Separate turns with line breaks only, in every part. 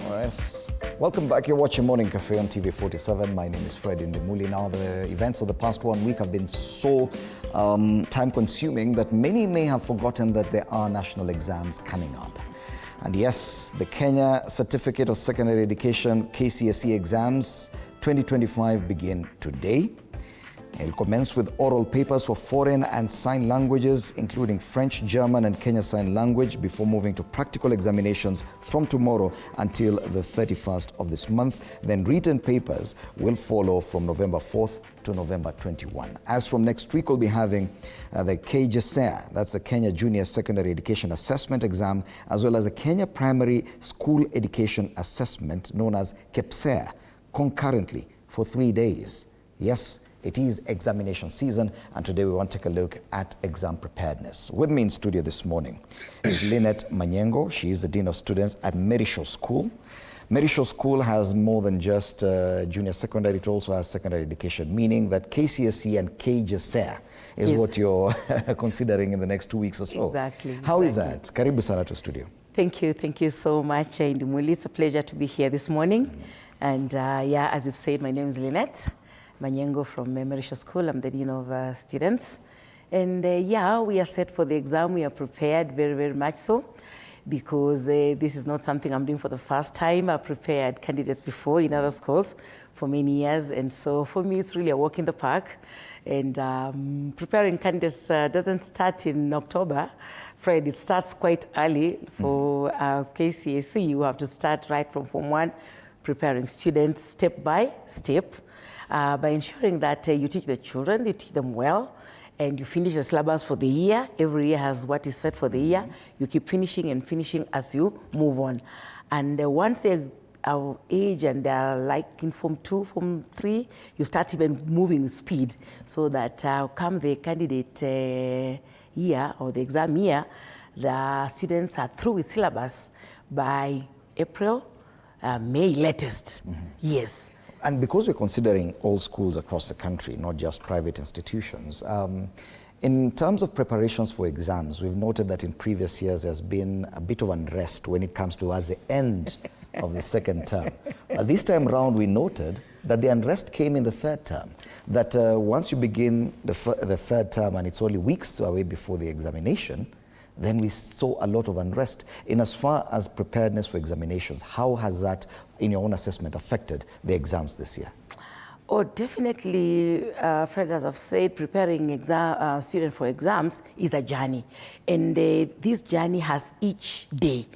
Yes. Welcome back. You're watching Morning Cafe on TV 47. My name is Fred Indemuli. Now, the events of the past 1 week have been so time-consuming that many may have forgotten that there are national exams coming up. And yes, the Kenya Certificate of Secondary Education KCSE exams 2025 begin today. It'll commence with oral papers for foreign and sign languages, including French, German, and Kenya Sign Language, before moving to practical examinations from tomorrow until the 31st of this month. Then written papers will follow from November 4th to November 21. As from next week, we'll be having the KCSE, that's the Kenya Junior Secondary Education Assessment exam, as well as the Kenya Primary School Education Assessment, known as KCSE, concurrently for 3 days. Yes, it is examination season, and today we want to take a look at exam preparedness. With me in studio this morning is SIGNET Manyengo. She is the Dean of Students at Merisho School. Merisho School has more than just junior secondary, it also has secondary education, meaning that KCSE and KCSE is what you're considering in the next 2 weeks or so.
Exactly.
How is that? Karibu sana to studio.
Thank you so much, Indemuli. It's a pleasure to be here this morning. And yeah, as you've said, my name is SIGNET Manyengo from Merisho School. I'm the Dean of Students. And yeah, we are set for the exam. We are prepared very much so, because this is not something I'm doing for the first time. I've prepared candidates before in other schools for many years. And so for me, it's really a walk in the park. And preparing candidates doesn't start in October. Fred, it starts quite early. For KCSE, you have to start right from Form 1, preparing students step by step, by ensuring that you teach the children, you teach them well, and you finish the syllabus for the year. Every year has what is set for the year. You keep finishing and finishing as you move on. And once they are of age and they are like in Form 2, Form 3, you start even moving with speed, so that come the candidate year or the exam year, the students are through with syllabus by April, May latest. Yes.
And because we're considering all schools across the country, not just private institutions, in terms of preparations for exams, we've noted that in previous years there's been a bit of unrest when it comes to the end of the second term. This time around, we noted that the unrest came in the third term, that once you begin the third term and it's only weeks away before the examination, then we saw a lot of unrest. In as far as preparedness for examinations, how has that, in your own assessment, affected the exams this year?
Oh, definitely, Fred, as I've said, preparing students for exams is a journey. And this journey has each day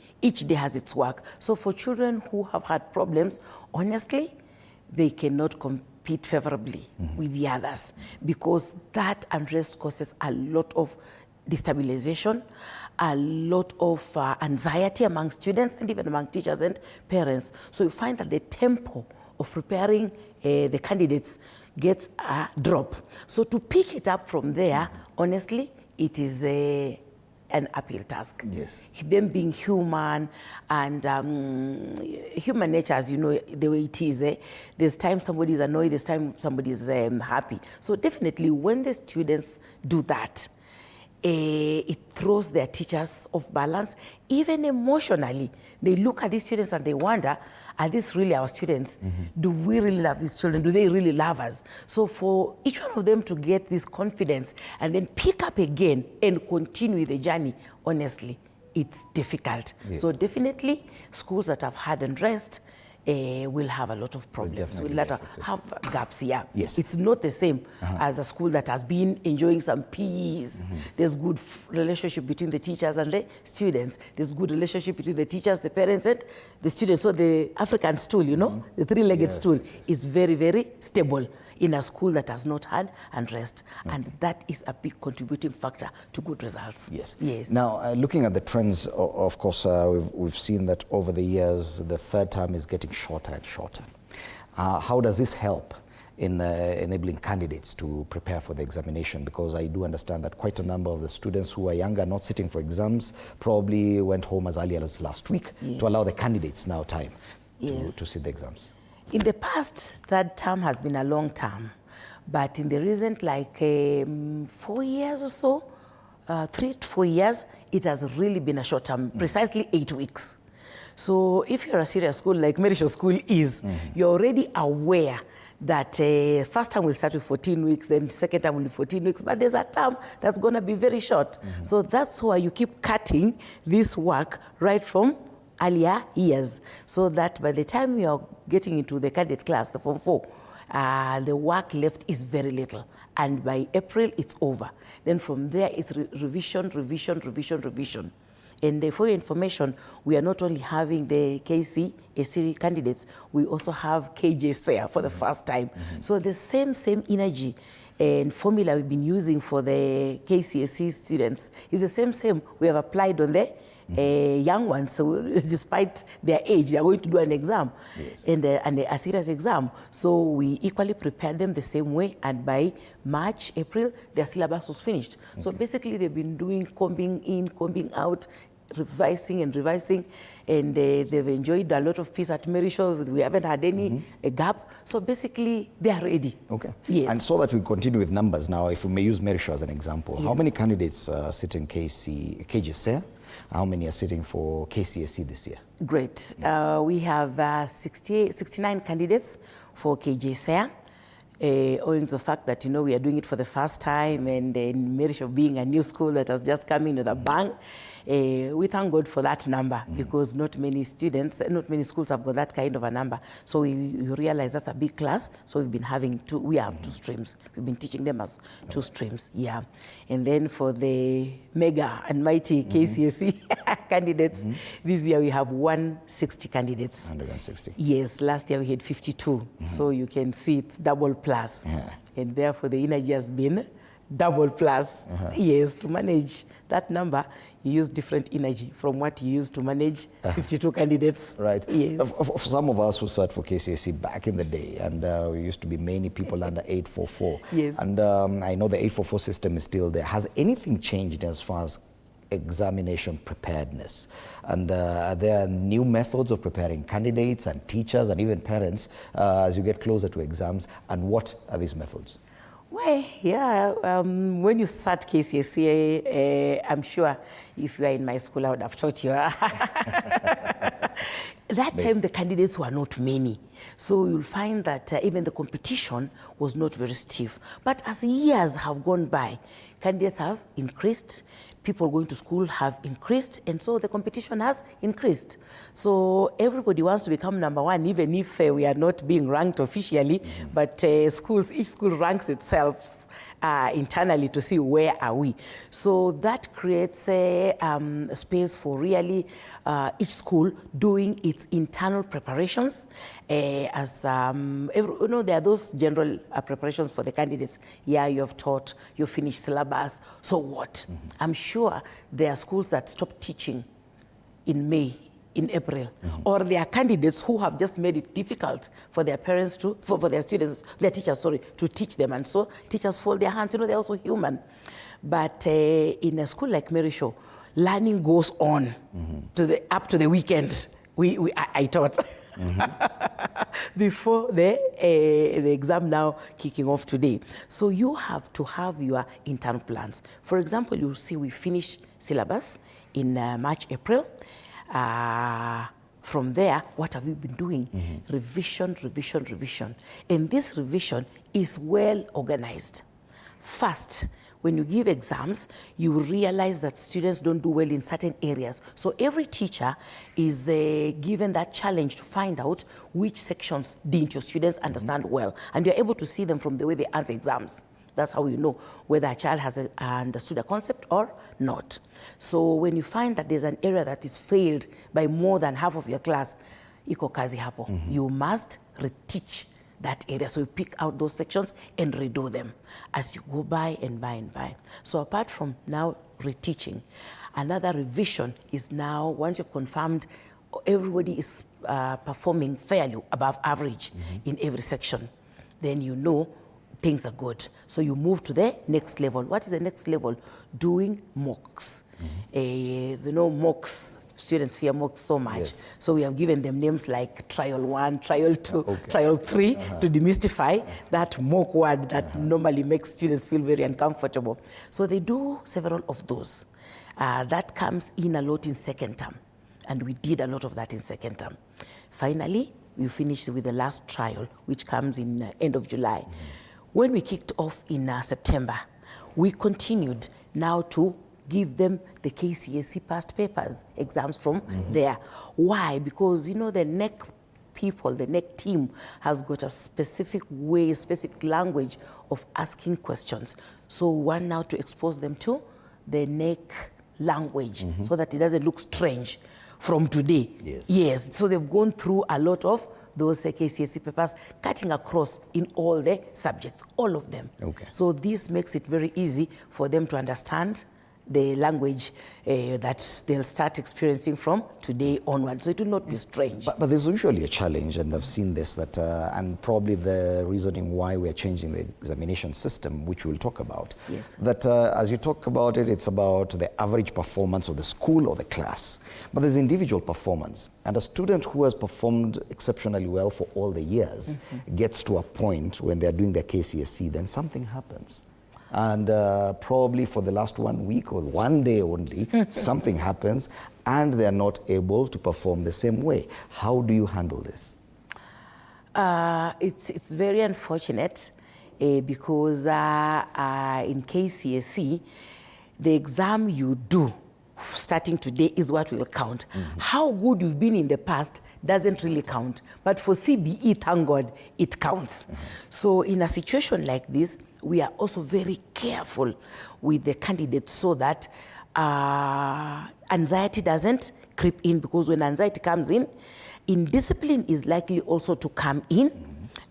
has its work. So for children who have had problems, honestly, they cannot compete favorably with the others, because that unrest causes a lot of destabilization, a lot of anxiety among students and even among teachers and parents. So you find that the tempo of preparing the candidates gets a drop. So to pick it up from there, honestly, it is an uphill task. Yes. Them being human and human nature, as you know, the way it is, there's time somebody is annoyed, there's time somebody is happy. So definitely when the students do that, it throws their teachers off balance. Even emotionally, they look at these students and they wonder, are these really our students? Do we really love these children? Do they really love us? So for each one of them to get this confidence and then pick up again and continue the journey, honestly, it's difficult. Yes. So definitely, schools that have had unrest will have a lot of problems. We'll have gaps here. Yes. It's not the same as a school that has been enjoying some peace. There's good relationship between the teachers and the students. There's good relationship between the teachers, the parents, and the students. So the African stool, you know, the three-legged stool is very stable in a school that has not had unrest. And that is a big contributing factor to good results. Yes. Yes.
Now, looking at the trends, of course, we've seen that over the years, the third term is getting shorter and shorter. How does this help in enabling candidates to prepare for the examination? Because I do understand that quite a number of the students who are younger, not sitting for exams, probably went home as early as last week to allow the candidates now time to sit the exams.
In the past, third term has been a long term, but in the recent 4 years or so, 3 to 4 years, it has really been a short term, precisely 8 weeks. So if you're a serious school like Merisho School is, you're already aware that first term will start with 14 weeks, then second term will be 14 weeks, but there's a term that's going to be very short. So that's why you keep cutting this work right from earlier years, so that by the time you're getting into the candidate class, the Form 4, the work left is very little. And by April, it's over. Then from there, it's revision, revision, revision, revision. And for your information, we are not only having the KCSE candidates, we also have KJSEA for the first time. So the same energy and formula we've been using for the KCSE students is the same we have applied on the young ones. So despite their age, they are going to do an exam, and a serious exam. So we equally prepare them the same way, and by March, April, their syllabus was finished. So basically, they've been doing combing in, combing out, revising, and they've enjoyed a lot of peace at Merisho. We haven't had any gap. So basically, they are ready.
Okay.
Yes.
And so that we continue with numbers now, if we may use Merisho as an example, how many candidates sit in KJSEA? How many are sitting for KCSE this year?
Great. We have 69 candidates for KJSEA. Owing to the fact that, we are doing it for the first time, and Merisho being a new school that has just come in with a bang, we thank God for that number, because not many schools have got that kind of a number. So we realize that's a big class. So we've been having we have two streams. We've been teaching them as two streams, And then for the mega and mighty KCSE candidates, this year we have 160 candidates. 160. Yes, last year we had 52. So you can see it's double plus. And therefore the energy has been double plus. Yes, to manage that number, you use different energy from what you use to manage 52 candidates. Right. Yes.
Of some of us who sat for KCSE back in the day, and we used to be many people under 844.
Yes.
And I know the 844 system is still there. Has anything changed as far as examination preparedness? And are there new methods of preparing candidates and teachers and even parents as you get closer to exams? And what are these methods?
Well, when you start KCSE, I'm sure if you are in my school, I would have taught you. That time, the candidates were not many. So you'll find that even the competition was not very stiff. But as years have gone by, candidates have increased, people going to school have increased, and so the competition has increased. So everybody wants to become number one, even if we are not being ranked officially, but each school ranks itself internally to see where are we. So that creates a space for really each school doing its internal preparations. There are those general preparations for the candidates. You have taught, you finished syllabus, so what? I'm sure there are schools that stop teaching in May, in April, or there are candidates who have just made it difficult for their parents for their students, their teachers, to teach them, and so teachers fold their hands. They're also human. But in a school like Merisho, learning goes on up to the weekend. I taught. Before the exam now kicking off today. So you have to have your internal plans. For example, you'll see we finish syllabus in March, April. From there, what have we been doing? Revision, revision, revision. And this revision is well organized. First, when you give exams, you realize that students don't do well in certain areas. So every teacher is given that challenge to find out which sections didn't your students understand well. And you're able to see them from the way they answer exams. That's how you know whether a child has understood a concept or not. So when you find that there's an area that is failed by more than half of your class, iko kazi hapo. You must reteach that area. So you pick out those sections and redo them as you go by and by and by. So apart from now reteaching, another revision is now, once you've confirmed everybody is performing fairly above average in every section, then you know things are good. So you move to the next level. What is the next level? Doing mocks. Mocks, students fear mocks so much. Yes. So we have given them names like trial 1, trial 2, trial 3 to demystify that mock word that normally makes students feel very uncomfortable. So they do several of those. That comes in a lot in second term. and we did a lot of that in second term. Finally, we finished with the last trial, which comes in end of July. When we kicked off in September, we continued now to give them the KCSE past papers, exams from there. Why? Because, you know, the NEC people, the NEC team has got a specific way, specific language of asking questions. So we want now to expose them to the NEC language so that it doesn't look strange from today. Yes, so they've gone through a lot of those KCSE papers, cutting across in all the subjects, all of them.
Okay.
So this makes it very easy for them to understand the language that they'll start experiencing from today onward. So it will not be strange.
But there's usually a challenge, and I've seen this, that and probably the reasoning why we're changing the examination system, which we'll talk about.
Yes.
That as you talk about it, it's about the average performance of the school or the class. But there's individual performance. And a student who has performed exceptionally well for all the years gets to a point when they're doing their KCSE, then something happens. And probably for the last 1 week or one day only, something happens and they're not able to perform the same way. How do you handle this?
It's very unfortunate because in KCSE, the exam you do starting today is what will count. How good you've been in the past doesn't really count. But for CBE, thank God, it counts. So in a situation like this, we are also very careful with the candidates so that anxiety doesn't creep in, because when anxiety comes in, indiscipline is likely also to come in,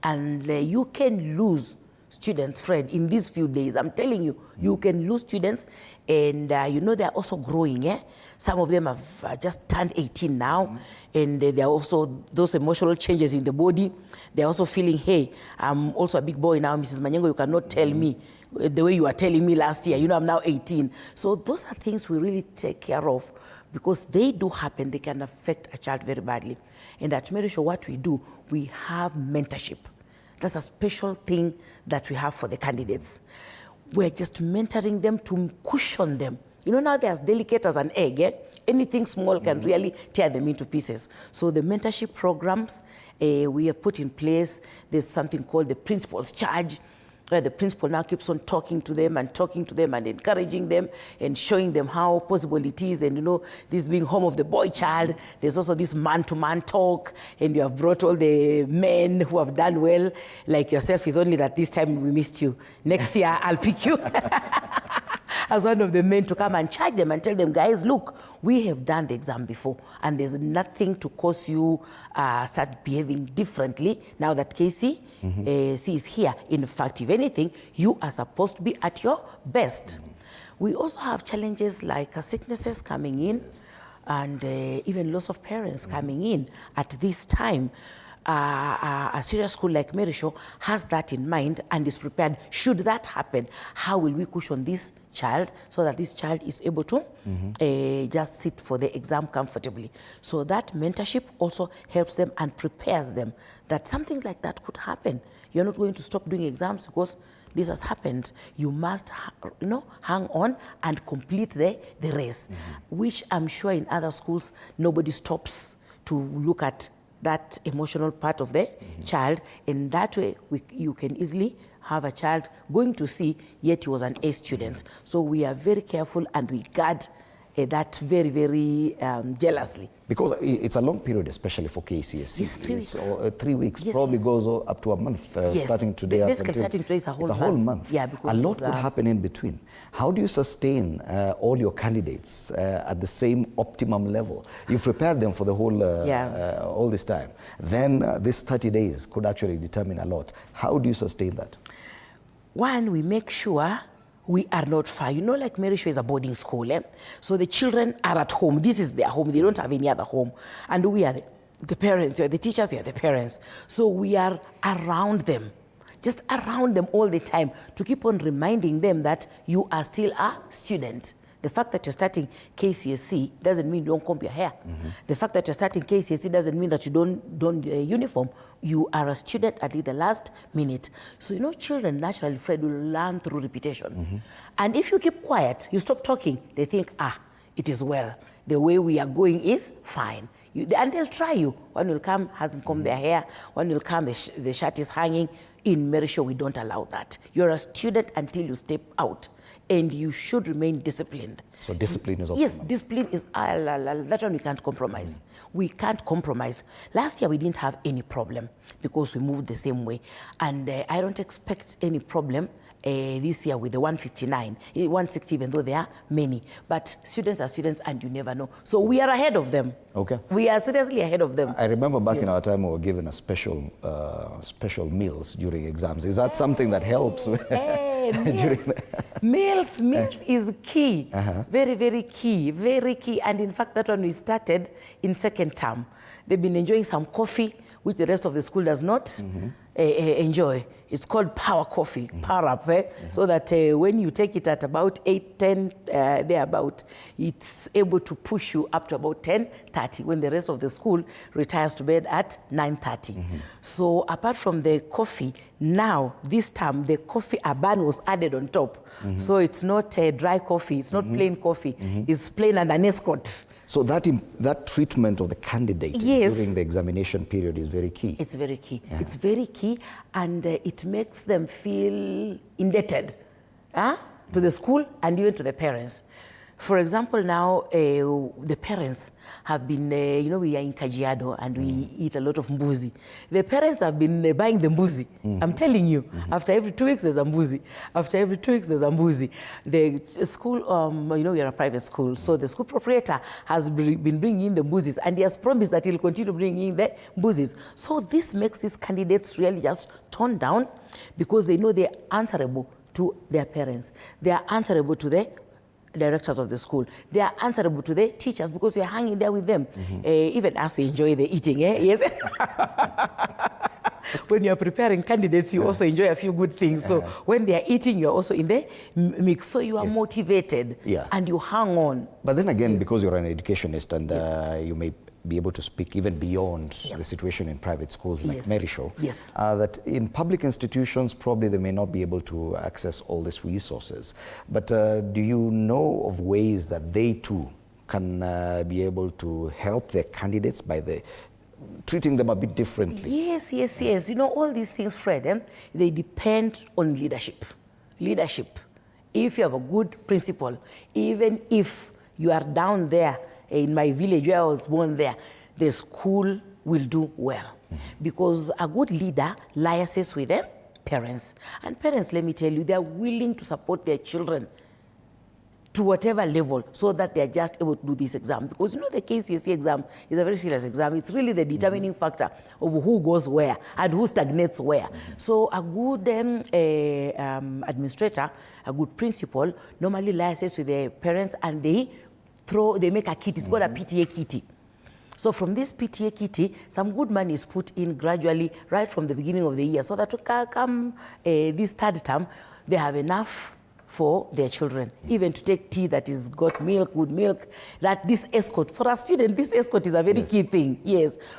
and you can lose students, Fred, in these few days. I'm telling you, you can lose students, and you know, they're also growing. Some of them have just turned 18 now, and there are also those emotional changes in the body. They're also feeling, hey, I'm also a big boy now, Mrs. Manyengo, you cannot tell me the way you were telling me last year. You know, I'm now 18. So those are things we really take care of, because they do happen. They can affect a child very badly. And at Merisho, what we do, we have mentorship. That's a special thing that we have for the candidates. We're just mentoring them to cushion them. You know, now they're as delicate as an egg. Anything small can really tear them into pieces. So the mentorship programs we have put in place, there's something called the principal's charge, where the principal now keeps on talking to them and encouraging them and showing them how possible it is. And you know, this being home of the boy child, there's also this man-to-man talk, and you have brought all the men who have done well, like yourself. It's only that this time we missed you. Next year, I'll pick you as one of the men to come and charge them and tell them, guys, look, we have done the exam before, and there's nothing to cause you start behaving differently now that KCSE is here. In fact, if anything, you are supposed to be at your best. We also have challenges like sicknesses coming in, and even loss of parents coming in at this time. A serious school like Merisho has that in mind and is prepared. Should that happen, how will we cushion this child so that this child is able to just sit for the exam comfortably? So that mentorship also helps them and prepares them that something like that could happen. You're not going to stop doing exams because this has happened. You must, you know, hang on and complete the race, which I'm sure in other schools nobody stops to look at that emotional part of the child. In that way, you can easily have a child going to C, yet he was an A student. So we are very careful and we guard that very, very jealously.
Because it's a long period, especially for KCSE.
Yes, 3 weeks.
3 weeks,
yes,
probably
yes.
goes up to a month, starting today.
Basically, starting today is a whole month.
It's a whole month.
Yeah, because
a lot could happen in between. How do you sustain all your candidates at the same optimum level? You've prepared them for the whole, all this time. Then this 30 days could actually determine a lot. How do you sustain that?
One, we make sure we are not far. You know, like Merisho is a boarding school. So the children are at home. This is their home. They don't have any other home. And we are the parents. We are the teachers. We are the parents. So we are around them, just around them all the time, to keep on reminding them that you are still a student. The fact that you're starting KCSE doesn't mean you don't comb your hair. The fact that you're starting KCSE doesn't mean that you don't uniform. You are a student at the last minute. So, you know, children naturally, Fred, will learn through repetition. And if you keep quiet, you stop talking, they think, it is well. the way we are going is fine. And they'll try you. One will come, hasn't combed their hair. One will come, the shirt is hanging. In Merisho, we don't allow that. You're a student until you step out, and you should remain disciplined.
So discipline is optimal.
Yes, discipline is, that one we can't compromise. We can't compromise. Last year, we didn't have any problem because we moved the same way. And I don't expect any problem this year with the 159, 160, even though there are many. But students are students, and you never know. So we are ahead of them.
Okay.
We are seriously ahead of them.
I remember back in our time, we were given a special meals during exams. Is that something that helps?
Meals is key. Very, very key, very key. And in fact, that one we started in second term. They've been enjoying some coffee, which the rest of the school does not enjoy. It's called power coffee, power up, so that when you take it at about 8, 10, thereabout, it's able to push you up to about 10:30 when the rest of the school retires to bed at 9:30. So apart from the coffee, now this time the coffee aban was added on top. So it's not dry coffee, it's not plain coffee, it's plain and an escort.
So that treatment of the candidate during the examination period is very key.
It's very key. It's very key, and it makes them feel indebted to the school and even to the parents. For example, now the parents have been, we are in Kajiado and we eat a lot of mbuzi. The parents have been buying the mbuzi. I'm telling you, after every 2 weeks there's a mbuzi. After every 2 weeks there's a mbuzi. The school, we are a private school, so the school proprietor has been bringing in the mbuzis, and he has promised that he'll continue bringing in the mbuzis. So this makes these candidates really just tone down, because they know they're answerable to their parents. They are answerable to the directors of the school. They are answerable to the teachers, because you're hanging there with them. Even as we enjoy the eating, yes. When you're preparing candidates, you also enjoy a few good things. So when they are eating, you're also in the mix. So you are motivated and you hang on.
But then again, because you're an educationist and you may be able to speak even beyond the situation in private schools like Merisho, that in public institutions, probably they may not be able to access all these resources. But do you know of ways that they too can be able to help their candidates by treating them a bit differently?
Yes. You know, all these things, Fred, they depend on leadership. Leadership. If you have a good principal, even if you are down there in my village where I was born there, the school will do well. Because a good leader liaises with their parents. And parents, let me tell you, they are willing to support their children to whatever level, so that they are just able to do this exam. Because you know, the KCSE exam is a very serious exam. It's really the determining factor of who goes where and who stagnates where. So a good administrator, a good principal, normally liaises with their parents, and they make a kit. It's called a PTA kitty. So from this PTA kitty, some good money is put in gradually right from the beginning of the year, so that come this third term, they have enough for their children, even to take tea that is got milk, good milk, that this escort, for a student, this escort is a very key thing,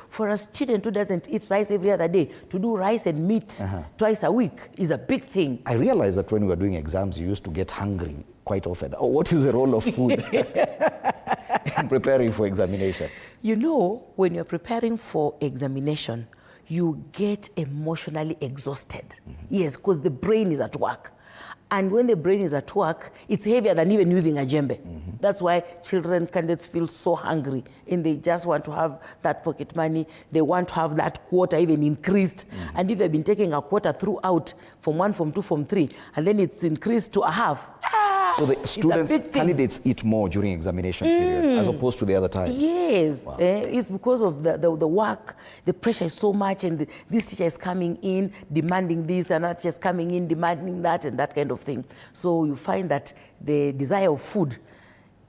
For a student who doesn't eat rice every other day, to do rice and meat twice a week is a big thing.
I realized that when we were doing exams, you used to get hungry quite often. What is the role of food in preparing for examination?
You know, when you're preparing for examination, you get emotionally exhausted. Because the brain is at work. And when the brain is at work, it's heavier than even using a djembe. That's why candidates feel so hungry, and they just want to have that pocket money. They want to have that quota even increased. And if they've been taking a quota throughout, Form 1, Form 2, Form 3, and then it's increased to a half.
So the students, candidates eat more during examination period as opposed to the other times?
Yes, it's because of the work, the pressure is so much, and this teacher is coming in demanding this, and that teacher is coming in demanding that, and that kind of thing. So you find that the desire of food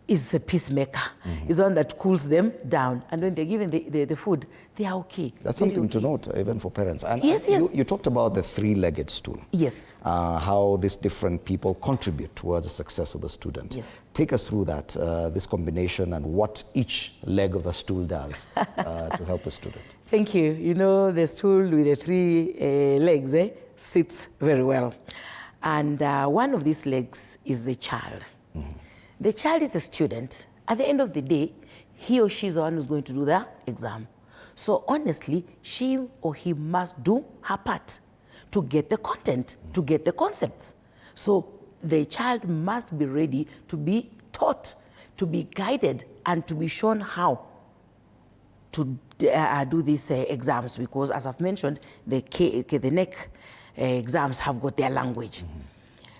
is the peacemaker, is one that cools them down. And when they're given the food, they are okay.
That's something to note, even for parents. And you talked about the three-legged stool.
Yes.
How these different people contribute towards the success of the student.
Yes.
Take us through that, this combination, and what each leg of the stool does to help a student.
Thank you. You know, the stool with the three legs sits very well. And one of these legs is the child. The child is a student. At the end of the day, he or she is the one who's going to do the exam. So honestly, she or he must do her part to get the content, to get the concepts. So the child must be ready to be taught, to be guided, and to be shown how to do these exams, because as I've mentioned, the NEC exams have got their language.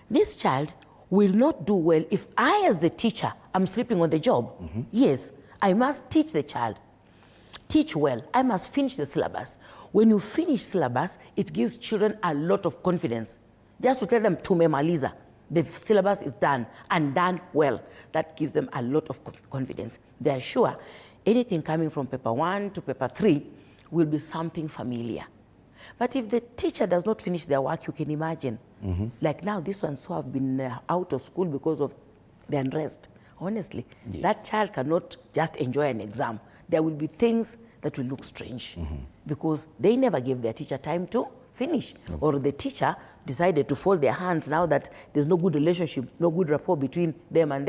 This child will not do well if I, as the teacher, am sleeping on the job. Yes, I must teach the child. Teach well. I must finish the syllabus. When you finish syllabus, it gives children a lot of confidence. Just to tell them, tumemaliza, the syllabus is done, and done well. That gives them a lot of confidence. They are sure anything coming from paper 1 to paper 3 will be something familiar. But if the teacher does not finish their work, you can imagine. Like now, this ones who have been out of school because of the unrest, honestly, that child cannot just enjoy an exam. There will be things that will look strange because they never gave their teacher time to finish, or the teacher decided to fold their hands now that there's no good relationship, no good rapport between them and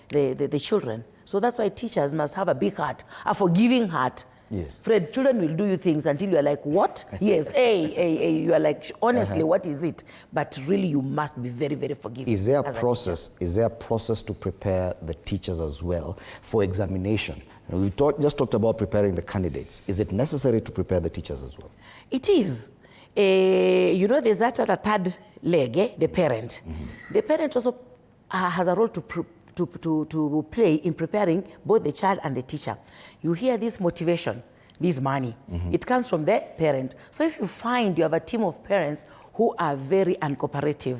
the children. So that's why teachers must have a big heart, a forgiving heart.
Yes.
Fred, children will do you things until you are like, what? Yes, hey, you are like, honestly, what is it? But really, you must be very, very forgiving.
Is there a process? Is there a process to prepare the teachers as well for examination? We've just talked about preparing the candidates. Is it necessary to prepare the teachers as well?
It is. You know, there's that other third leg, the parent. The parent also has a role to play in preparing both the child and the teacher. You hear this motivation, this money. It comes from the parent. So if you find you have a team of parents who are very uncooperative,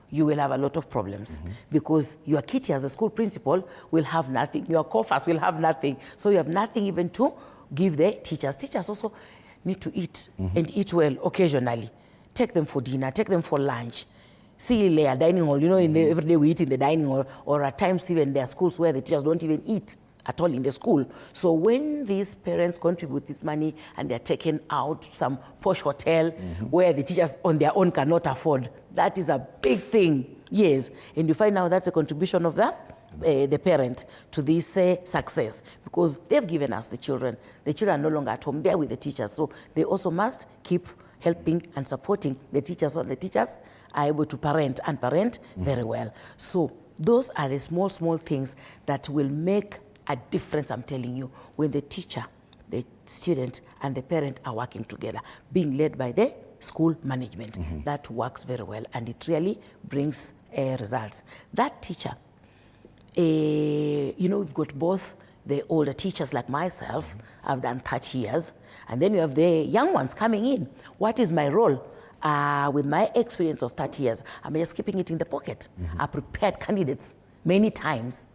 you will have a lot of problems because your kitty as a school principal will have nothing. Your coffers will have nothing. So you have nothing even to give the teachers. Teachers also need to eat and eat well occasionally. Take them for dinner, take them for lunch. See their dining hall, you know, every day we eat in the dining hall, or at times even there are schools where the teachers don't even eat at all in the school. So when these parents contribute this money and they're taken out to some posh hotel where the teachers on their own cannot afford, that is a big thing, yes. And you find out that's a contribution of the parent to this success, because they've given us the children. The children are no longer at home, they're with the teachers. So they also must keep helping and supporting the teachers, so the teachers are able to parent and parent very well. So those are the small things that will make a difference, I'm telling you, when the teacher, the student, and the parent are working together, being led by the school management. That works very well, and it really brings results. That teacher, you know, we've got both the older teachers like myself, I've done 30 years, and then you have the young ones coming in. What is my role? With my experience of 30 years, I'm just keeping it in the pocket. I prepared candidates many times.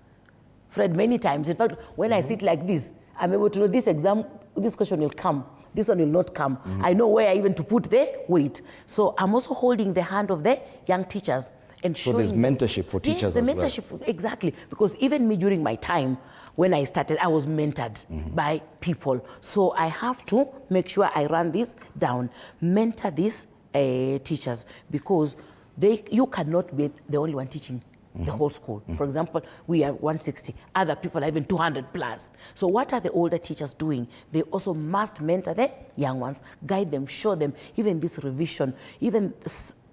Fred, many times. In fact, when I sit like this, I'm able to know this exam, this question will come, this one will not come. I know where even to put the weight. So I'm also holding the hand of the young teachers and showing. So there's
mentorship for teachers as well. Yes,
the mentorship, exactly. Because even me during my time, when I started, I was mentored by people. So I have to make sure I run this down, mentor these teachers, because you cannot be the only one teaching the whole school. For example, we are 160. Other people are even 200 plus. So what are the older teachers doing? They also must mentor the young ones, guide them, show them, even this revision, even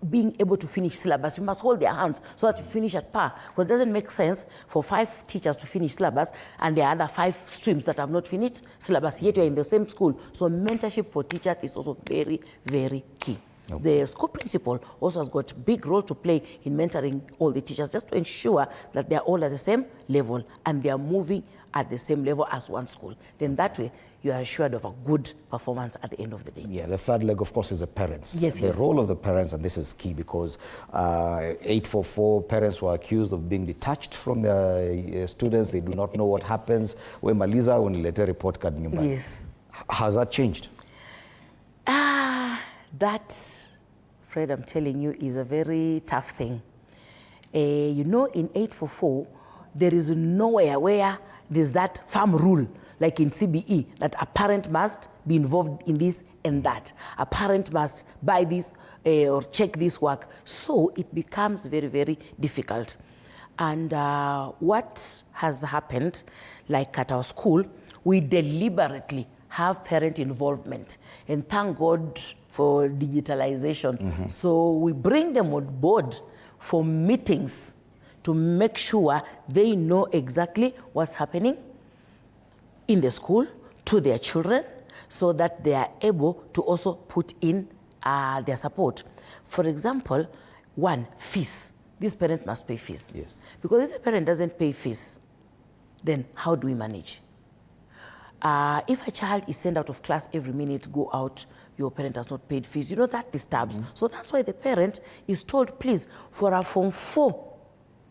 being able to finish syllabus. You must hold their hands so that you finish at par. Because it doesn't make sense for 5 teachers to finish syllabus and there are other 5 streams that have not finished syllabus, yet you're in the same school. So mentorship for teachers is also very, very key. The school principal also has got a big role to play in mentoring all the teachers, just to ensure that they're all at the same level and they are moving at the same level as one school. Then that way, you are assured of a good performance at the end of the day.
Yeah, the third leg, of course, is the parents.
Yes,
the role of the parents, and this is key because 844 parents were accused of being detached from their students. They do not know what happens. When Maliza, when letter report card nyumbani.
Yes.
Has that changed?
That, Fred, I'm telling you, is a very tough thing. You know, in 844, there is nowhere where there's that firm rule, like in CBE, that a parent must be involved in this and that. A parent must buy this or check this work. So it becomes very, very difficult. And what has happened, like at our school, we deliberately have parent involvement, and thank God for digitalization. So we bring them on board for meetings to make sure they know exactly what's happening in the school to their children, so that they are able to also put in their support. For example, one, fees. This parent must pay fees.
Yes.
Because if the parent doesn't pay fees, then how do we manage? If a child is sent out of class every minute, go out, your parent has not paid fees, you know, that disturbs. So that's why the parent is told, please, for a Form 4,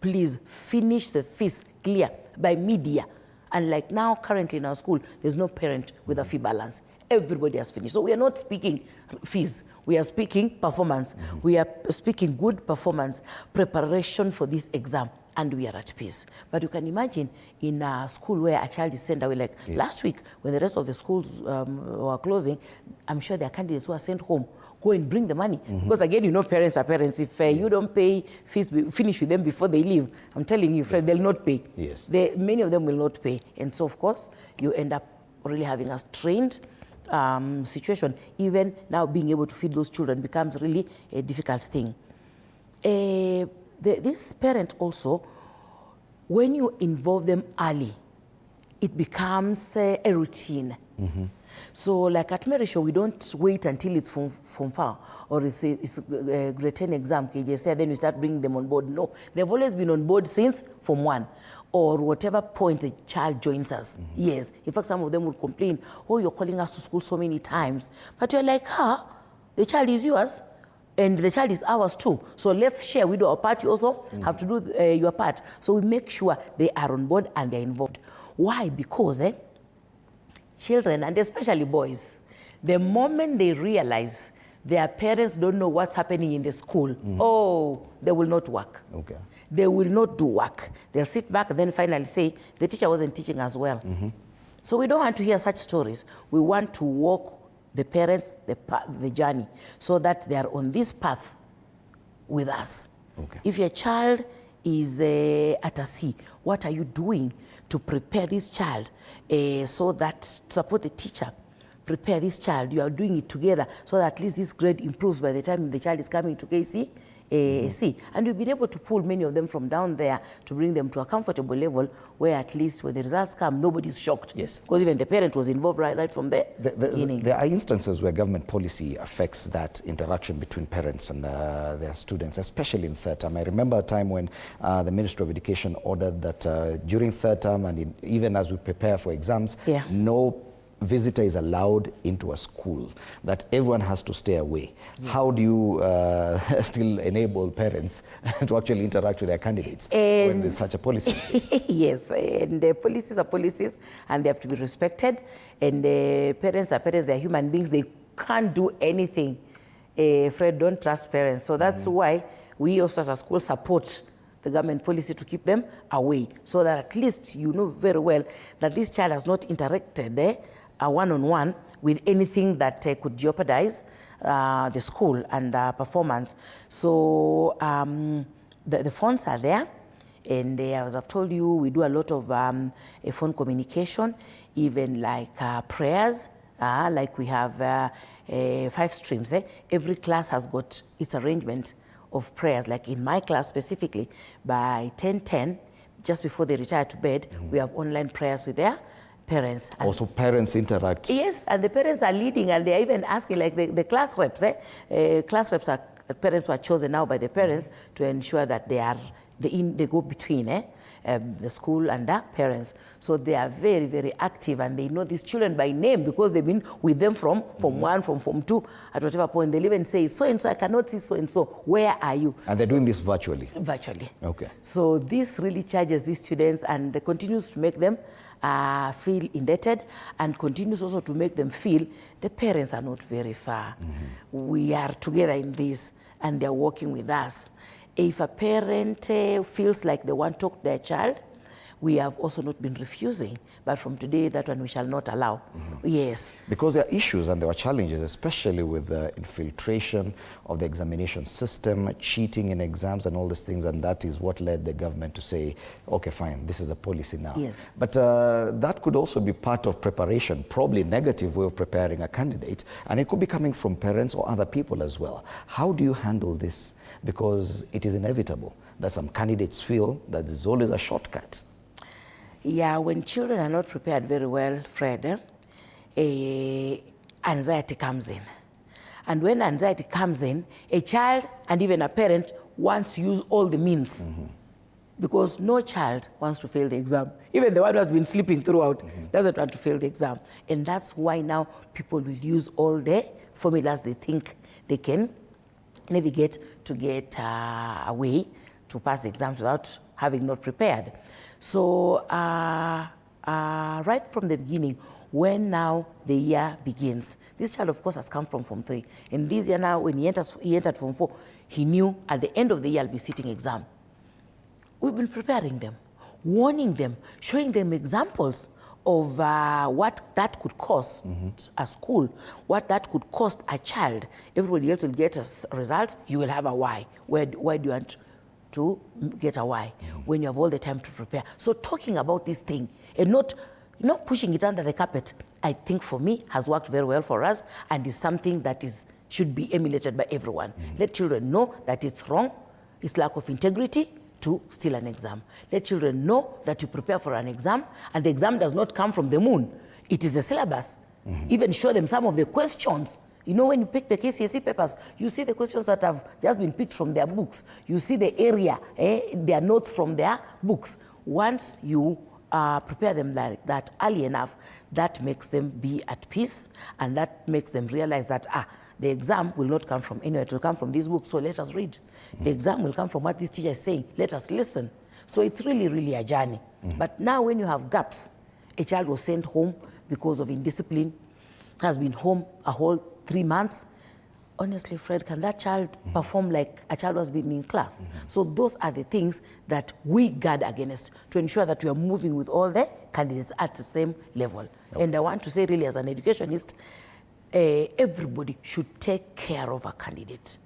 please finish the fees clear by media. And like now, currently in our school, there's no parent with a fee balance. Everybody has finished. So we are not speaking fees. We are speaking performance. We are speaking good performance, preparation for this exam, and we are at peace. But you can imagine in a school where a child is sent away, like last week, when the rest of the schools were closing, I'm sure there are candidates who are sent home. Go and bring the money. Because again, you know, parents are parents. If you don't pay fees, finish with them before they leave, I'm telling you, Fred, they'll not pay.
Yes.
Many of them will not pay. And so, of course, you end up really having a strained situation. Even now, being able to feed those children becomes really a difficult thing. This parent also, when you involve them early, it becomes a routine. So like at Merisho, we don't wait until it's from far, or it's a grade 10 exam, KCSE, then we start bringing them on board. No, they've always been on board since Form 1, or whatever point the child joins us. Yes, in fact, some of them will complain, oh, you're calling us to school so many times. But you're like, the child is yours, and the child is ours too. So let's share. We do our part. You also have to do your part. So we make sure they are on board and they're involved. Why? Because children, and especially boys, the moment they realize their parents don't know what's happening in the school, oh, they will not work.
Okay.
They will not do work. They'll sit back and then finally say, the teacher wasn't teaching as well. So we don't want to hear such stories. We want to walk the parents the journey, so that they are on this path with us.
Okay.
If your child is at a C, what are you doing to prepare this child so that to support the teacher? Prepare this child. You are doing it together so that at least this grade improves by the time the child is coming to KCSE. And we've been able to pull many of them from down there to bring them to a comfortable level where at least when the results come, nobody's shocked.
Yes.
Because even the parent was involved right from the beginning.
There are instances where government policy affects that interaction between parents and their students, especially in third term. I remember a time when the Ministry of Education ordered that during third term and even as we prepare for exams, no visitor is allowed into a school, that everyone has to stay away. Yes. How do you still enable parents to actually interact with their candidates when there's such a policy?
Yes, and the policies are policies and they have to be respected. And parents are parents, they're human beings, they can't do anything. Fred, don't trust parents. So that's why we also as a school support the government policy to keep them away, so that at least you know very well that this child has not interacted one-on-one with anything that could jeopardize the school and performance. So the phones are there, and as I've told you, we do a lot of phone communication, even like prayers, like we have 5 streams. Every class has got its arrangement of prayers. Like in my class specifically, by 10:10, just before they retire to bed, we have online prayers with their parents.
Also parents interact.
Yes, and the parents are leading, and they're even asking, like the class reps, class reps are parents who are chosen now by the parents to ensure that they go between the school and the parents. So they are very, very active, and they know these children by name because they've been with them from Form 1, from Form 2, at whatever point. They'll even say, so-and-so, I cannot see so-and-so, where are you?
And they're doing this virtually?
Virtually.
Okay.
So this really charges these students and continues to make them feel indebted, and continues also to make them feel the parents are not very far. We are together in this, and they're working with us. If a parent feels like they want to talk to their child, we have also not been refusing. But from today, that one we shall not allow. Yes.
Because there are issues and there are challenges, especially with the infiltration of the examination system, cheating in exams and all these things, and that is what led the government to say, okay, fine, this is a policy now.
Yes.
But that could also be part of preparation, probably negative way of preparing a candidate, and it could be coming from parents or other people as well. How do you handle this? Because it is inevitable that some candidates feel that there's always a shortcut.
Yeah, when children are not prepared very well, Fred, anxiety comes in. And when anxiety comes in, a child and even a parent wants to use all the means. Because no child wants to fail the exam. Even the one who has been sleeping throughout doesn't want to fail the exam. And that's why now people will use all the formulas they think they can navigate to get a way to pass the exams without having not prepared. So right from the beginning, when now the year begins, this child of course has come from Form 3. And this year now, when he entered Form 4, he knew at the end of the year I'll be sitting exam. We've been preparing them, warning them, showing them examples of what that could cost a school, what that could cost a child. Everybody else will get a result, you will have a Y. Why do you want to get a Y when you have all the time to prepare? So talking about this thing and not pushing it under the carpet, I think for me has worked very well for us and is something that should be emulated by everyone. Let children know that it's wrong, it's lack of integrity to steal an exam. Let children know that you prepare for an exam and the exam does not come from the moon. It is a syllabus. Even show them some of the questions. You know, when you pick the KCSE papers, you see the questions that have just been picked from their books. You see the area, their notes from their books. Once you prepare them like that early enough, that makes them be at peace and that makes them realize that the exam will not come from anywhere, it will come from this book, so let us read. The exam will come from what this teacher is saying, let us listen. So it's really, really a journey. But now when you have gaps, a child was sent home because of indiscipline, has been home a whole 3 months, honestly, Fred, can that child perform like a child was being in class? So those are the things that we guard against to ensure that we are moving with all the candidates at the same level. And I want to say really as an educationist, everybody should take care of a candidate.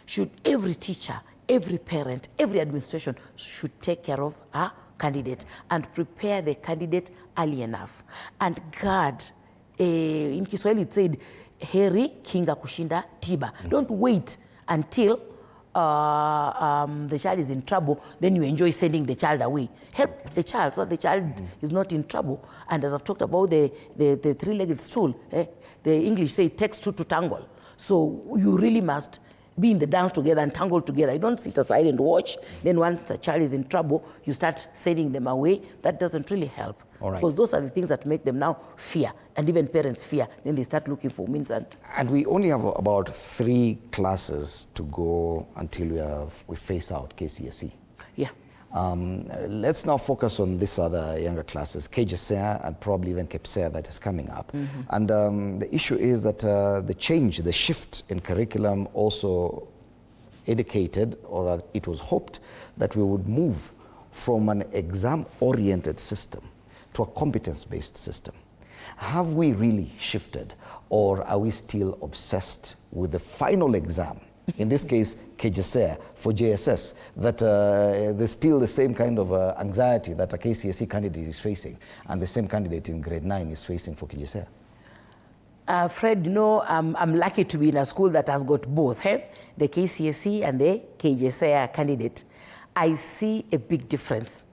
Should every teacher, every parent, every administration should take care of a candidate and prepare the candidate early enough. And guard, in Kiswahili it said, heri kinga kushinda tiba. Don't wait until the child is in trouble, then you enjoy sending the child away. Help the child so the child is not in trouble. And as I've talked about the three-legged stool, the English say it takes two to tangle. So you really must be in the dance together and tangle together. You don't sit aside and watch. Then once a child is in trouble, you start sending them away. That doesn't really help.
All right.
Because those are the things that make them now fear, and even parents fear. Then they start looking for means.
And we only have about 3 classes to go until we face out KCSE.
Yeah.
Let's now focus on this other younger classes, KCSE and probably even KCSE that is coming up. And the issue is that the shift in curriculum also indicated, or it was hoped, that we would move from an exam-oriented system to a competence-based system. Have we really shifted, or are we still obsessed with the final exam? In this case, KCSE for JSS, that there's still the same kind of anxiety that a KCSE candidate is facing, and the same candidate in grade 9 is facing for KCSE.
Fred, you know, I'm lucky to be in a school that has got both, the KCSE and the KCSE candidate. I see a big difference.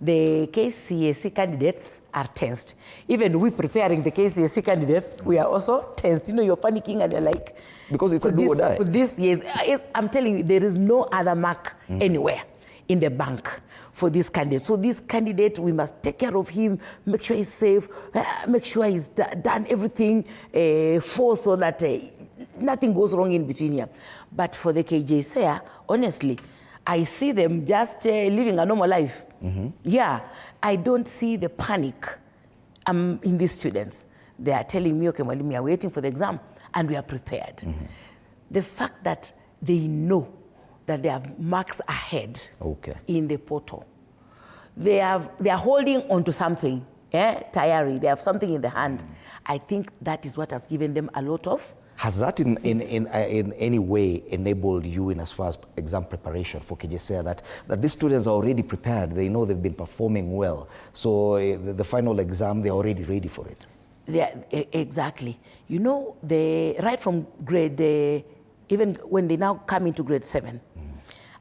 The KCSE candidates are tensed. Even we preparing the KCSE candidates, we are also tensed. You know, you're panicking and you're like...
Because it's a do or die.
Yes, I'm telling you, there is no other mark anywhere in the bank for this candidate. So this candidate, we must take care of him, make sure he's safe, make sure he's done everything so that nothing goes wrong in between here. But for the KCSE, honestly, I see them just living a normal life. Yeah, I don't see the panic in these students. They are telling me, okay, Mwalimu, we are waiting for the exam and we are prepared. The fact that they know that they have marks ahead in the portal, they are holding on to something, tiring. They have something in the hand. I think that is what has given them a lot of.
Has that in any way enabled you in as far as exam preparation for KCSE, that these students are already prepared, they know they've been performing well, so the final exam, they're already ready for it?
Yeah, exactly. You know, right from grade, even when they now come into grade 7,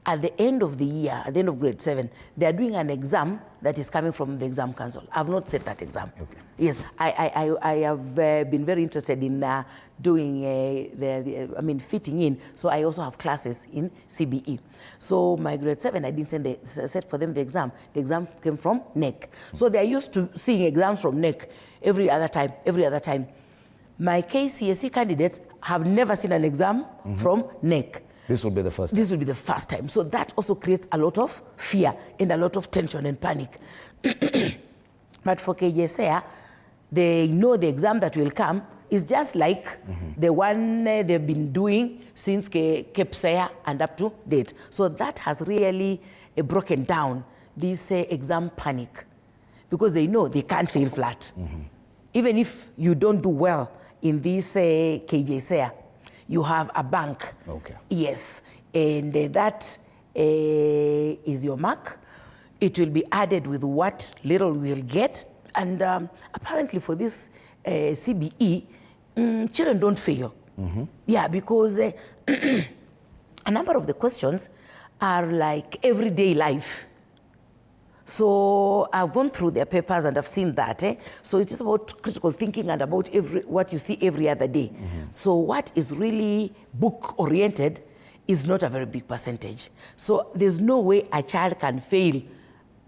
at the end of the year, at the end of grade 7, they are doing an exam that is coming from the exam council. I've not set that exam.
Okay.
Yes, I have been very interested in doing fitting in. So I also have classes in CBE. So my grade 7, I didn't set for them the exam. The exam came from NEC. So they are used to seeing exams from NEC every other time. My KCSE candidates have never seen an exam from NEC.
This will be the first time.
This will be the first time. So that also creates a lot of fear and a lot of tension and panic. But for KCSE, they know the exam that will come is just like the one they've been doing since KCSE and up to date. So that has really broken down this exam panic, because they know they can't fail flat. Even if you don't do well in this KCSE, you have a bank.
Okay.
Yes, and that is your mark. It will be added with what little we'll get. And apparently for this CBE, children don't fail. Yeah, because a number of the questions are like everyday life. So I've gone through their papers and I've seen that. So it's just about critical thinking and about what you see every other day. So what is really book-oriented is not a very big percentage. So there's no way a child can fail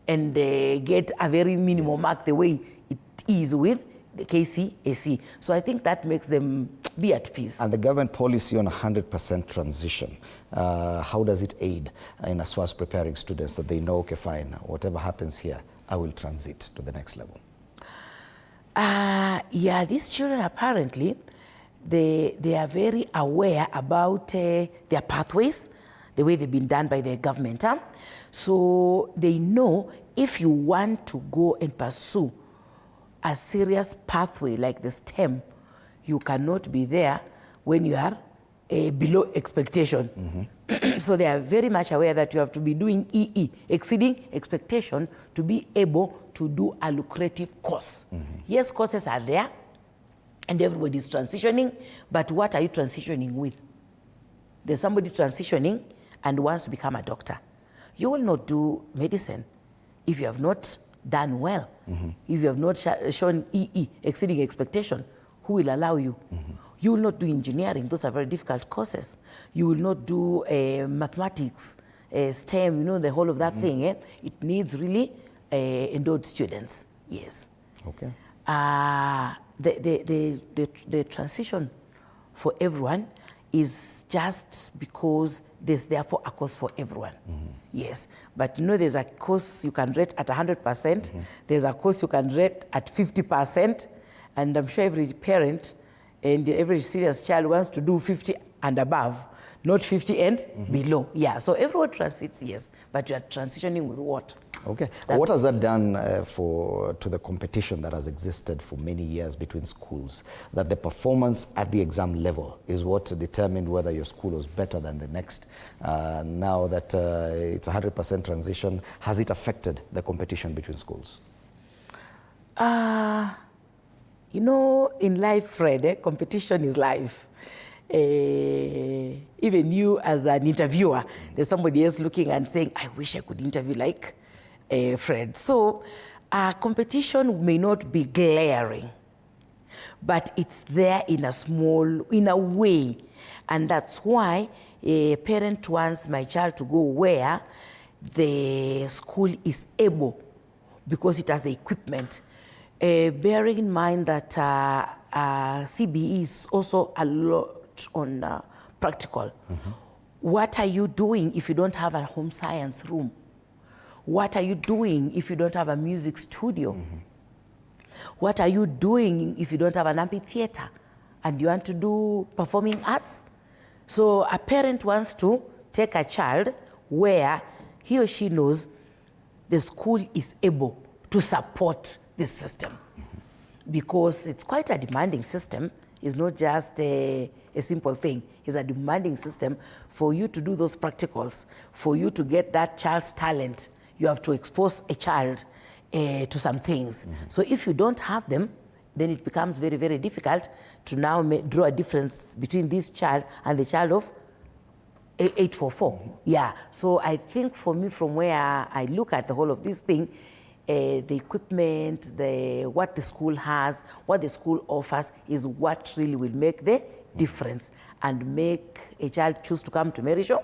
and get a very minimal mark the way it is with the KCSE. So I think that makes them be at peace.
And the government policy on 100% transition, how does it aid in as far as preparing students that they know, okay, fine, whatever happens here, I will transit to the next level?
Yeah, these children apparently, they are very aware about their pathways, the way they've been done by the government. So they know if you want to go and pursue a serious pathway like the STEM, you cannot be there when you are below expectation. So they are very much aware that you have to be doing EE, exceeding expectation, to be able to do a lucrative course. Yes, courses are there, and everybody is transitioning, but what are you transitioning with? There's somebody transitioning and wants to become a doctor. You will not do medicine if you have not done well. If you have not shown EE, exceeding expectation, who will allow you? You will not do engineering. Those are very difficult courses. You will not do mathematics, STEM, you know, the whole of that thing. It needs really endowed students. Yes.
Okay.
The transition for everyone is just because there's therefore a course for everyone. Yes, but you know, there's a course you can rate at 100%, there's a course you can rate at 50%, and I'm sure every parent and every serious child wants to do 50 and above, not 50 and below. Yeah, so everyone transits, yes, but you are transitioning with what?
Okay. What has that done to the competition that has existed for many years between schools? That the performance at the exam level is what determined whether your school was better than the next. Now that it's 100% transition, has it affected the competition between schools?
You know, in life, Fred, competition is life. Even you as an interviewer, there's somebody else looking and saying, I wish I could interview like Fred. So competition may not be glaring, but it's there in a way. And that's why a parent wants my child to go where the school is able, because it has the equipment. Bearing in mind that CBE is also a lot on practical. What are you doing if you don't have a home science room? What are you doing if you don't have a music studio? What are you doing if you don't have an amphitheater and you want to do performing arts? So a parent wants to take a child where he or she knows the school is able to support this system. Because it's quite a demanding system. It's not just a simple thing. It's a demanding system. For you to do those practicals, for you to get that child's talent, you have to expose a child to some things. So if you don't have them, then it becomes very, very difficult to now draw a difference between this child and the child of 844. Yeah, so I think for me, from where I look at the whole of this thing, the equipment, what the school has, what the school offers is what really will make the difference and make a child choose to come to Merisho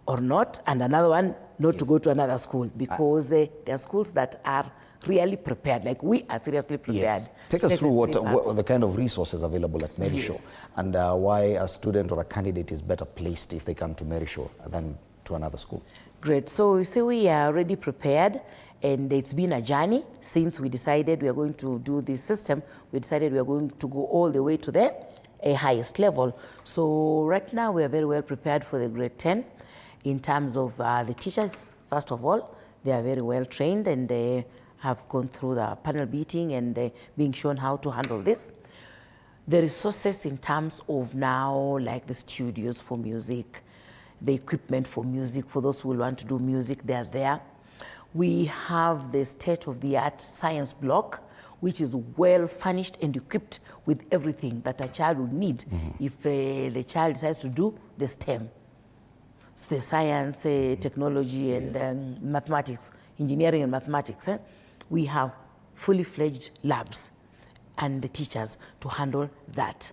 or not, and another one not to go to another school, because there are schools that are really prepared, like we are seriously prepared.
Yes. Take us through what the kind of resources available at Merisho, and why a student or a candidate is better placed if they come to Merisho than to another school. Great.
So you see, we are already prepared, and it's been a journey since we decided we are going to do this system. We decided we are going to go all the way to the highest level. So right now we are very well prepared for the grade 10 in terms of the teachers. First of all, they are very well trained, and they have gone through the panel beating and being shown how to handle this. The resources in terms of now, like the studios for music, the equipment for music, for those who will want to do music, they are there. We have the state-of-the-art science block, which is well furnished and equipped with everything that a child would need if the child decides to do the STEM. So the science, technology, and mathematics, engineering and mathematics. We have fully fledged labs and the teachers to handle that.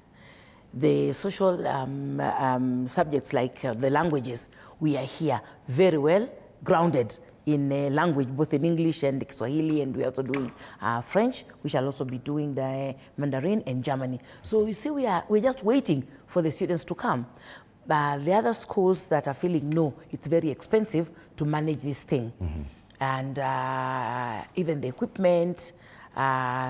The social subjects like the languages, we are here very well grounded in language, both in English and Kiswahili, and we're also doing French. We shall also be doing the Mandarin and Germany. So you see, we're just waiting for the students to come. The other schools that are feeling, no, it's very expensive to manage this thing. And even the equipment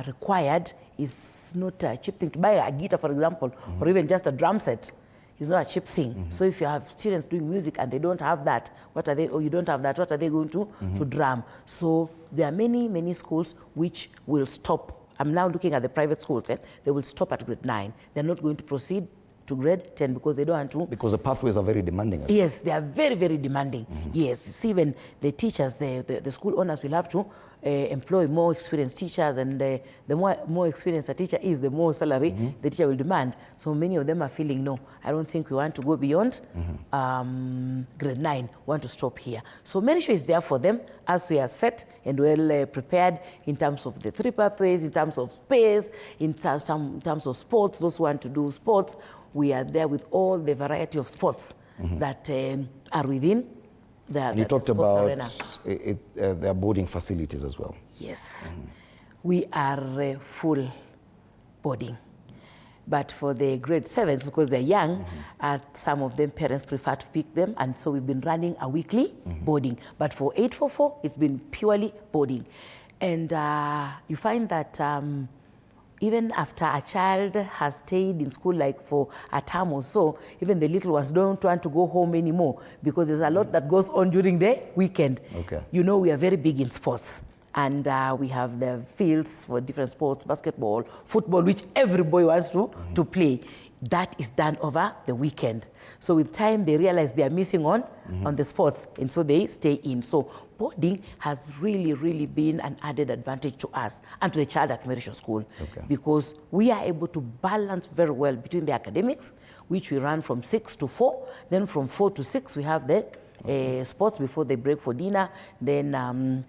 required is not a cheap thing. To buy a guitar, for example, or even just a drum set, is not a cheap thing. So if you have students doing music and they don't have that, what are they, or you don't have that, what are they going to drum? So there are many, many schools which will stop. I'm now looking at the private schools. They will stop at grade 9. They're not going to proceed to grade 10 because they don't want to.
Because the pathways are very demanding.
Yes, they are very, very demanding. Yes, see, even the teachers, the school owners will have to employ more experienced teachers, and the more experienced a teacher is, the more salary the teacher will demand. So many of them are feeling, no, I don't think we want to go beyond grade 9, want to stop here. So Merisho is there for them as we are set and well prepared in terms of the 3 pathways, in terms of space, in terms of sports, those who want to do sports. We are there with all the variety of sports that are within the
And you talked about their boarding facilities as well.
Yes. We are full boarding. But for the grade 7s, because they're young, some of them parents prefer to pick them, and so we've been running a weekly boarding. But for 844, it's been purely boarding. And you find that even after a child has stayed in school like for a term or so, even the little ones don't want to go home anymore because there's a lot that goes on during the weekend.
Okay.
You know, we are very big in sports. And we have the fields for different sports, basketball, football, which every boy wants to play. That is done over the weekend. So with time, they realize they are missing on the sports, and so they stay in. So boarding has really, really been an added advantage to us and to the child at Merisho School, because we are able to balance very well between the academics, which we run from 6 to 4. Then from 4 to 6, we have the sports before they break for dinner. Then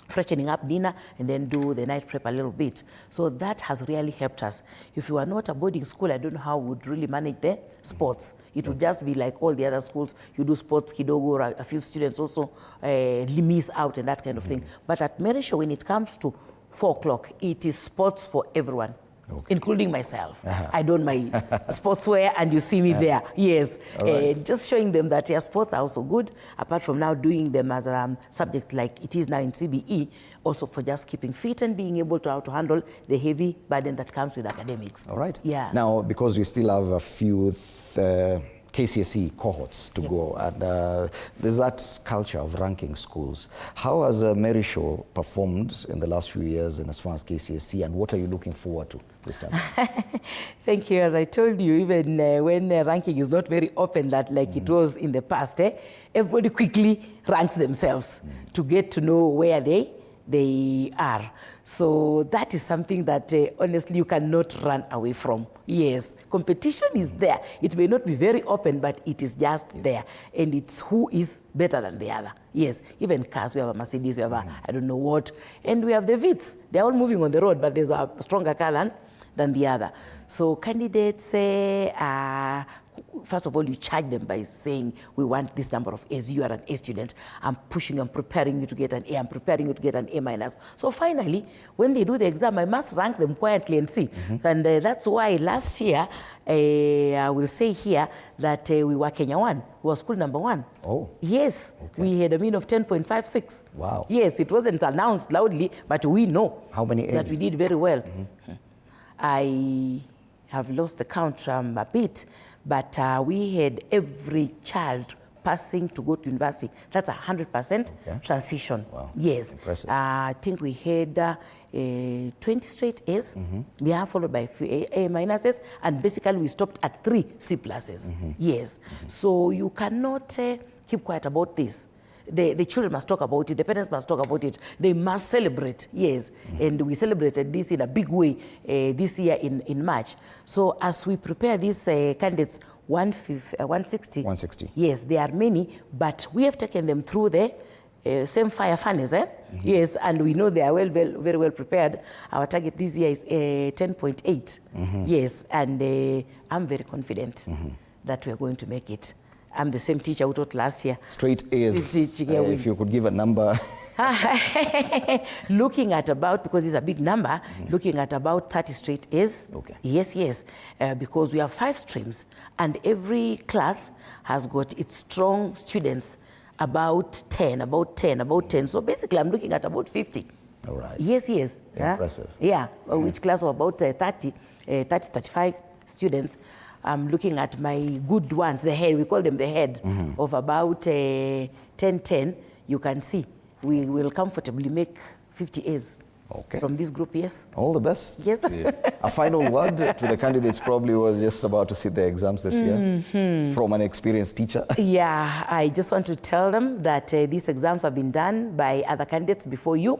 freshening up dinner, and then do the night prep a little bit. So that has really helped us. If you are not a boarding school, I don't know how we would really manage the sports. It would just be like all the other schools. You do sports, kidogo, or a few students also miss out and that kind of thing. But at Merisho, when it comes to 4 o'clock, it is sports for everyone. Including myself. I don my sportswear, and you see me there. Yes, just showing them that sports are also good, apart from now doing them as a subject like it is now in CBE, also for just keeping fit and being able to how to handle the heavy burden that comes with academics.
All right.
Yeah.
Now, because we still have a few KCSE cohorts to go, and there's that culture of ranking schools. How has Mary Shaw performed in the last few years in as far as KCSE, and what are you looking forward to this time?
Thank you. As I told you, even when ranking is not very open, that like it was in the past, everybody quickly ranks themselves to get to know where they are. So that is something that honestly you cannot run away from. Yes, competition is there. It may not be very open, but it is just there. And it's who is better than the other. Yes, even cars, we have a Mercedes, we have a I don't know what, and we have the Vitz. They're all moving on the road, but there's a stronger car than the other. So candidates, first of all, you charge them by saying, we want this number of A's. You are an A student. I'm pushing, I'm preparing you to get an A. I'm preparing you to get an A minus. So finally, when they do the exam, I must rank them quietly and see. And that's why last year, I will say here that we were Kenya 1. We were school number 1. Oh. Yes. Okay. We had a mean of 10.56. Wow. Yes, it wasn't announced loudly, but we know how many A's? That we did very well. I have lost the count a bit, but we had every child passing to go to university. That's 100% transition. Wow. Yes. Impressive. I think we had 20 straight A's. We are followed by a few A minuses, and basically we stopped at 3 C pluses. Yes. So you cannot keep quiet about this. The children must talk about it, the parents must talk about it, they must celebrate, yes. And we celebrated this in a big way this year in March. So as we prepare these candidates, 160. Yes, there are many, but we have taken them through the same fire furnace, yes, and we know they are very well prepared. Our target this year is 10.8, yes, and I'm very confident that we are going to make it. I'm the same teacher who taught last year. Straight A's, if you could give a number. Looking at about, because it's a big number, looking at about 30 straight A's. Okay. Yes, because we have 5 streams, and every class has got its strong students, about 10. So basically, I'm looking at about 50. All right. Yes. Impressive. Yeah, which class of about 35 students. I'm looking at my good ones, the head, we call them the head, of about 10. You can see we will comfortably make 50 A's from this group, yes. All the best. Yes. A final word to the candidates probably was just about to sit their exams this year from an experienced teacher. Yeah, I just want to tell them that these exams have been done by other candidates before you,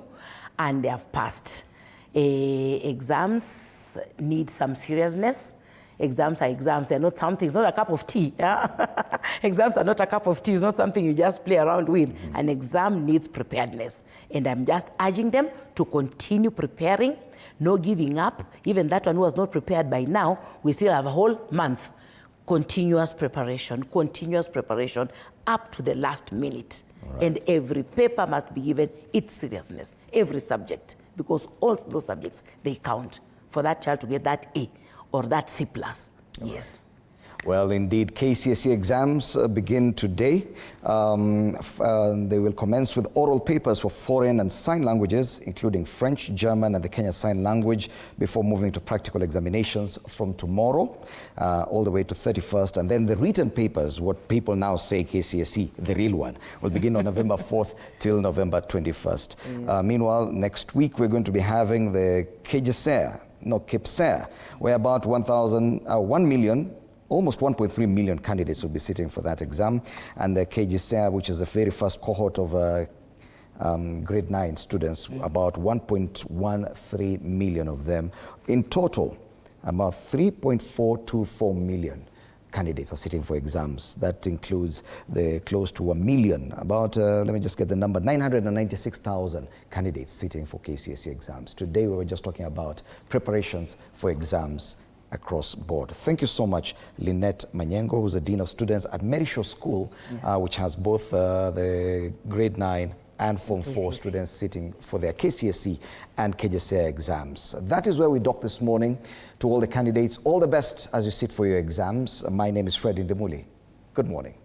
and they have passed. Exams need some seriousness. Exams are exams. They're not something, it's not a cup of tea. Exams are not a cup of tea. It's not something you just play around with. An exam needs preparedness. And I'm just urging them to continue preparing, no giving up. Even that one who was not prepared by now, we still have a whole month. Continuous preparation up to the last minute. Right. And every paper must be given its seriousness, every subject, because all those subjects, they count for that child to get that A or that C+. Yes. Well, indeed, KCSE exams begin today. They will commence with oral papers for foreign and sign languages, including French, German, and the Kenya Sign Language, before moving to practical examinations from tomorrow all the way to 31st. And then the written papers, what people now say KCSE, the real one, will begin on November 4th till November 21st. Meanwhile, next week, we're going to be having the KCSE, where about 1 million, almost 1.3 million candidates will be sitting for that exam. And the KCSE, which is the very first cohort of grade 9 students, about 1.13 million of them. In total, about 3.424 million candidates are sitting for exams. That includes the close to 1 million, about, let me just get the number, 996,000 candidates sitting for KCSE exams. Today we were just talking about preparations for exams across board. Thank you so much, Lynette Manyengo, who's the Dean of Students at Mary Shaw School, which has both the grade 9 and Form 4 students sitting for their KCSE and KCSE exams. That is where we dock this morning. To all the candidates, all the best as you sit for your exams. My name is Fred Indemuli. Good morning.